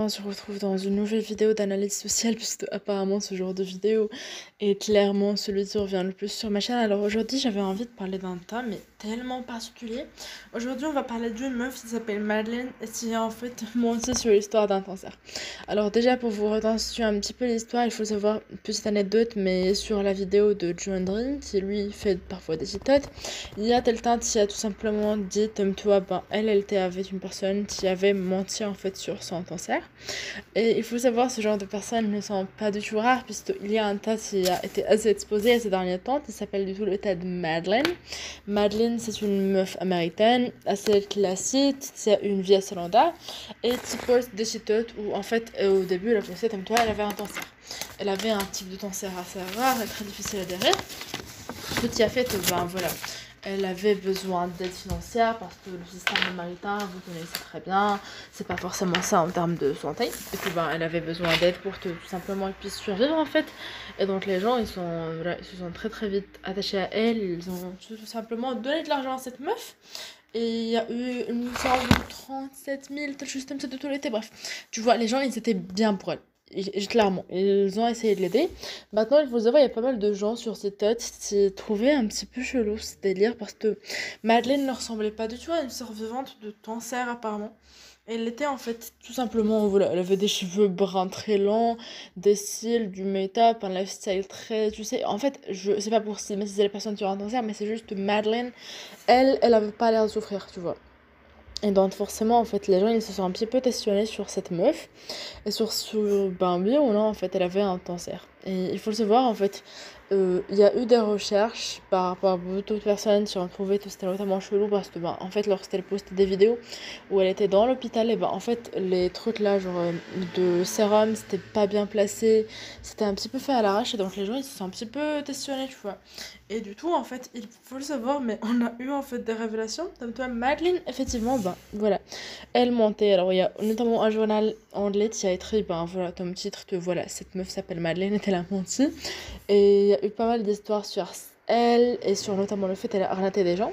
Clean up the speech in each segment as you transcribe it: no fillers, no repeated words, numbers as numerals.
On se retrouve dans une nouvelle vidéo d'analyse sociale puisque apparemment ce genre de vidéo est clairement celui qui revient le plus sur ma chaîne. Alors aujourd'hui j'avais envie de parler d'un thème mais tellement particulier. Aujourd'hui on va parler d'une meuf qui s'appelle Madeleine et qui a en fait menti sur l'histoire d'un cancer. Alors déjà pour vous reconstituer un petit peu l'histoire, il faut savoir une petite anecdote mais sur la vidéo de John Dream qui lui fait parfois des citates, il y a quelqu'un qui a tout simplement dit comme toi, elle était avec une personne qui avait menti en fait sur son cancer. Et il faut savoir, ce genre de personnes ne sont pas du tout rares, puisqu'il y a un tas qui a été assez exposé ces derniers temps, qui s'appelle du tout le tas de Madeleine. Madeleine, c'est une meuf américaine, assez classique, qui a une vie assez lambda, et qui poste des shit où, en fait, au début, elle a posté comme toi, elle avait un cancer. Elle avait un type de cancer assez rare et très difficile à guérir. Ce qui a fait que, voilà, elle avait besoin d'aide financière parce que le système américain, vous connaissez très bien, c'est pas forcément ça en termes de santé. Et puis elle avait besoin d'aide pour que tout simplement elle puisse survivre en fait. Et donc les gens, ils se sont très très vite attachés à elle, ils ont tout simplement donné de l'argent à cette meuf. Et il y a eu, il me semble, 37 000, quelque chose comme ça de tout l'été. Bref, tu vois, les gens, ils étaient bien pour elle. Clairement, ils ont essayé de l'aider. Maintenant, il faut savoir, il y a pas mal de gens sur ces têtes qui trouvaient un petit peu chelou ce délire parce que Madeleine ne ressemblait pas du tout à une survivante de cancer apparemment. Elle était en fait tout simplement, voilà, elle avait des cheveux bruns très longs, des cils, du make-up, un lifestyle très, tu sais, en fait, je sais pas pour stigmatiser les personnes qui ont un cancer, mais c'est juste que Madeleine, elle avait pas l'air de souffrir, tu vois. Et donc forcément, en fait, les gens, ils se sont un petit peu questionnés sur cette meuf. Et oui ou non, en fait, elle avait un cancer. Et il faut le savoir, en fait, il y a eu des recherches par rapport à beaucoup de personnes qui ont trouvé que c'était notamment chelou parce que, en fait, lorsqu'elle postait des vidéos où elle était dans l'hôpital, et en fait, les trucs là, genre de sérum, c'était pas bien placé, c'était un petit peu fait à l'arrache, et donc les gens, ils se sont un petit peu questionnés, tu vois. Et du tout, en fait, il faut le savoir, mais on a eu en fait des révélations. Comme toi, Madeleine, effectivement, voilà. Elle mentait. Alors, il y a notamment un journal anglais qui a écrit, voilà, comme titre que voilà, cette meuf s'appelle Madeleine et elle a menti. Et il y a eu pas mal d'histoires sur elle et sur notamment le fait qu'elle a arnaqué des gens.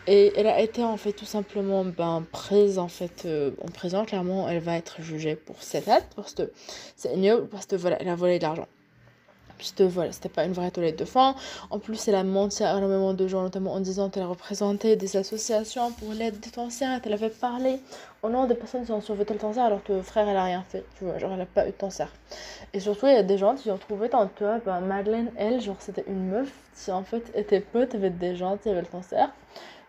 Et elle a été en fait tout simplement prise en fait en prison. Clairement, elle va être jugée pour cet acte parce que c'est ignoble, parce que voilà, elle a volé de l'argent. Puisque voilà, c'était pas une vraie toilette de fond. En plus, elle a menti à énormément de gens, notamment en disant qu'elle représentait des associations pour l'aide des cancers. Elle avait parlé au nom des personnes qui ont survécu le cancer alors que frère, elle a rien fait. Tu vois, genre, elle a pas eu de cancer. Et surtout, il y a des gens qui ont trouvé tantôt, Madeleine, elle, genre, c'était une meuf qui en fait était pote avec des gens qui avaient le cancer.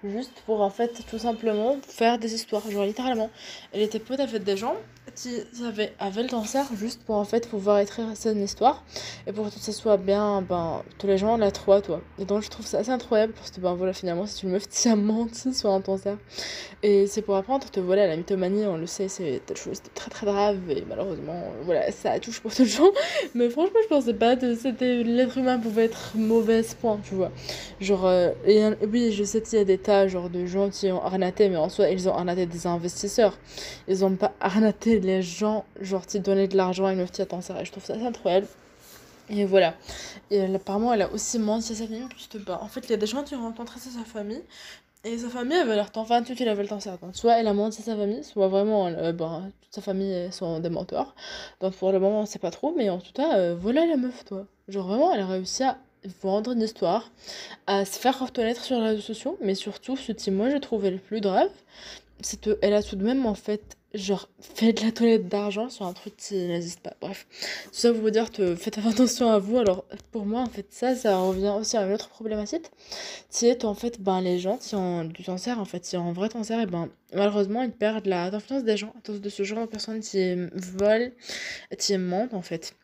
Juste pour en fait tout simplement faire des histoires, genre littéralement. Elle était pote avec des gens qui avaient le cancer juste pour en fait pouvoir écrire une histoire et pour que ça soit bien, tous les gens la trouvent, toi. Et donc je trouve ça assez incroyable parce que voilà, finalement c'est une meuf qui a menti sur un cancer. Et c'est pour apprendre que voilà, la mythomanie, on le sait, c'est quelque chose de très très grave et malheureusement, voilà, ça touche pour tout le gens. Mais franchement, je pensais pas que l'être humain pouvait être mauvais à ce point, tu vois. Genre, oui, je sais qu'il y a des tas genre, de gens qui ont arnaqué, mais en soi, ils ont arnaqué des investisseurs. Ils ont pas arnaqué les gens, genre, qui donnaient de l'argent à une meuf qui a cancer. Et je trouve ça assez incroyable. Et voilà. Et apparemment, elle a aussi menti à sa famille, puisque, en fait, il y a des gens qui ont rencontré sa famille. Et sa famille avait l'air enfin toute il avait le cancer. Donc soit elle a menti à sa famille, soit vraiment toute sa famille sont des menteurs. Donc pour le moment on sait pas trop, mais en tout cas voilà la meuf toi. Genre vraiment elle a réussi à vendre une histoire, à se faire reconnaître sur les réseaux sociaux, mais surtout ce qui moi j'ai trouvé le plus grave, c'est qu'elle a tout de même en fait genre fait de la toilette d'argent sur un truc qui n'existe pas. Bref, tout ça pour vous dire que faites attention à vous. Alors pour moi en fait ça revient aussi à une autre problématique qui est en fait les gens qui ont du cancer en fait qui ont un vrai cancer et malheureusement ils perdent la confiance des gens à cause de ce genre de personnes qui volent, qui mentent en fait.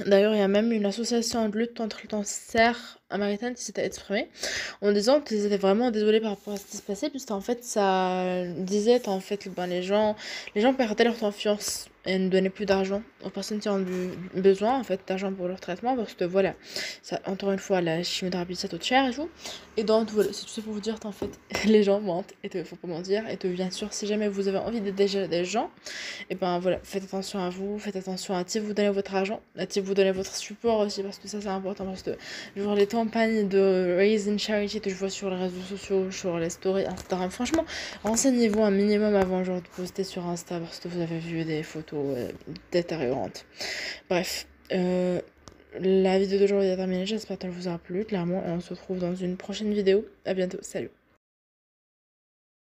D'ailleurs, il y a même une association de lutte contre le cancer américaine qui s'était exprimée en disant qu'ils étaient vraiment désolés par rapport à ce qui se passait, puisqu'en fait, ça disait en fait les gens perdaient leur confiance et ne donnaient plus d'argent aux personnes qui ont besoin en fait d'argent pour leur traitement, parce que voilà, ça, encore une fois, la chimiothérapie ça coûte cher et tout. Et donc voilà, c'est tout ça pour vous dire qu'en fait, les gens mentent et il faut pas mentir. Et bien sûr, si jamais vous avez envie d'aider des gens, et voilà, faites attention à vous, faites attention à qui vous donnez votre argent, à qui vous donnez votre support aussi, parce que ça c'est important, parce que genre les temps campagnes de Raising Charity que je vois sur les réseaux sociaux, sur les stories, Instagram. Franchement, renseignez-vous un minimum avant genre de poster sur Insta parce que vous avez vu des photos détériorantes. Bref, la vidéo d'aujourd'hui est terminée. J'espère qu'elle vous aura plu, clairement. Et on se retrouve dans une prochaine vidéo. À bientôt. Salut.